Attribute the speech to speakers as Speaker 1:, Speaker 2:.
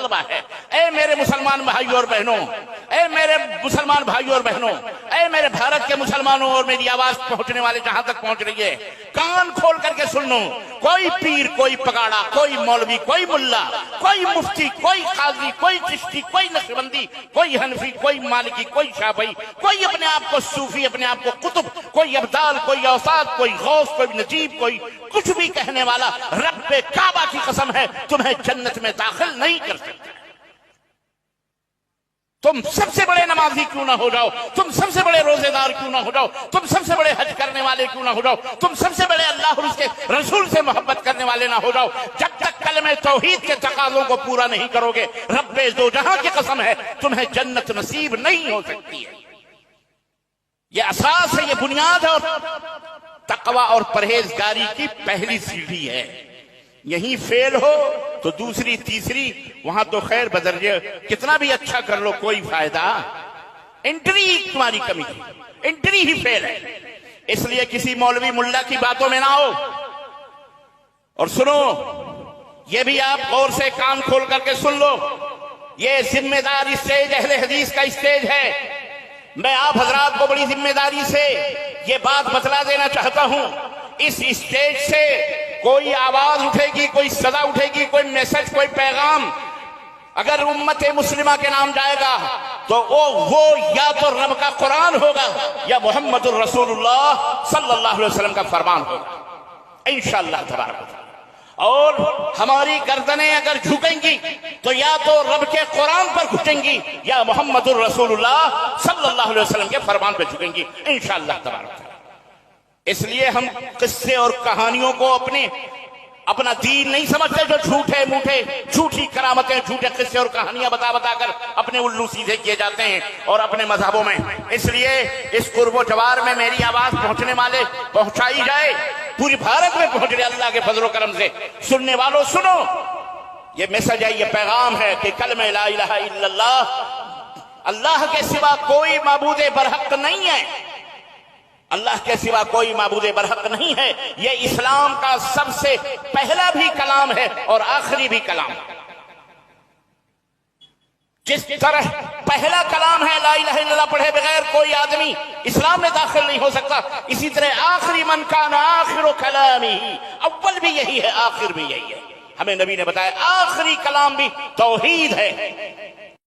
Speaker 1: مطالبہ ہے، اے میرے مسلمان بھائیوں اور بہنوں، اے میرے مسلمان بھائیوں اور بہنوں، اے میرے بھارت کے مسلمانوں اور میری آواز پہنچنے والے جہاں تک پہنچ رہی ہے، کان کھول کر کے سن لو، کوئی پیر، کوئی پگاڑا، کوئی مولوی، کوئی ملا، کوئی مفتی، کوئی قاضی، کوئی چشتی، کوئی نقشبندی، کوئی حنفی، کوئی مالکی، کوئی شافعی، کوئی اپنے آپ کو صوفی، اپنے آپ کو قطب، کوئی ابدال، کوئی اوساط، کوئی غوث، کوئی نجیب، کوئی کچھ بھی کہنے والا، رب کعبہ کی قسم ہے تمہیں جنت میں داخل نہیں کر سکتا۔ تم سب سے بڑے نمازی کیوں نہ ہو جاؤ، تم سب سے بڑے روزے دار کیوں نہ ہو جاؤ، تم سب سے بڑے حج کرنے والے کیوں نہ ہو جاؤ، تم سب سے بڑے اللہ اور اس کے رسول سے محبت کرنے والے نہ ہو جاؤ، جب تک کلمہ توحید کے تقاضوں کو پورا نہیں کرو گے، رب دو جہاں کی قسم ہے تمہیں جنت نصیب نہیں ہو سکتی ہے۔ یہ اساس ہے، یہ بنیاد ہے، اور تقوی اور پرہیزگاری کی پہلی سیڑھی ہے۔ یہیں فیل ہو تو دوسری تیسری وہاں تو خیر بدرجہ کتنا بھی اچھا کر لو کوئی فائدہ، انٹری تمہاری کمی کی، انٹری ہی فیل ہے۔ اس لیے کسی مولوی ملا کی باتوں میں نہ ہو، اور سنو یہ بھی آپ غور سے کان کھول کر کے سن لو، یہ ذمہ دار اسٹیج اہل حدیث کا اسٹیج ہے۔ میں آپ حضرات کو بڑی ذمہ داری سے یہ بات بتلا دینا چاہتا ہوں، اس اسٹیج سے کوئی آواز اٹھے گی، کوئی صدا اٹھے گی، کوئی میسج، کوئی پیغام اگر امت مسلمہ کے نام جائے گا تو وہ یا تو رب کا قرآن ہوگا یا محمد الرسول اللہ صلی اللہ علیہ وسلم کا فرمان ہوگا انشاءاللہ تبارک و تعالی۔ اور ہماری گردنیں اگر جھکیں گی تو یا تو رب کے قرآن پر جھکیں گی یا محمد الرسول اللہ صلی اللہ علیہ وسلم کے فرمان پر جھکیں گی انشاءاللہ تبارک و تعالی۔ اس لیے ہم قصے اور کہانیوں کو اپنا دین نہیں سمجھتے، جو جھوٹے موٹے جھوٹی کرامتیں، جھوٹے قصے اور کہانیاں بتا بتا کر اپنے الو سیدھے کیے جاتے ہیں اور اپنے مذہبوں میں۔ اس لیے اس قرب و جوار میں میری آواز پہنچنے والے پہنچائی جائے، پوری بھارت میں پہنچ رہے اللہ کے فضل و کرم سے۔ سننے والوں سنو، یہ میسج ہے، یہ پیغام ہے کہ کلمہ لا الہ الا اللہ، اللہ کے سوا کوئی معبود برحق نہیں ہے، اللہ کے سوا کوئی معبود برحق نہیں ہے۔ یہ اسلام کا سب سے پہلا بھی کلام ہے اور آخری بھی کلام ہے۔ جس طرح پہلا کلام ہے لا الہ الا اللہ پڑھے بغیر کوئی آدمی اسلام میں داخل نہیں ہو سکتا، اسی طرح آخری من کان آخر کلامہ، اول بھی یہی ہے آخر بھی یہی ہے۔ ہمیں نبی نے بتایا آخری کلام بھی توحید ہے۔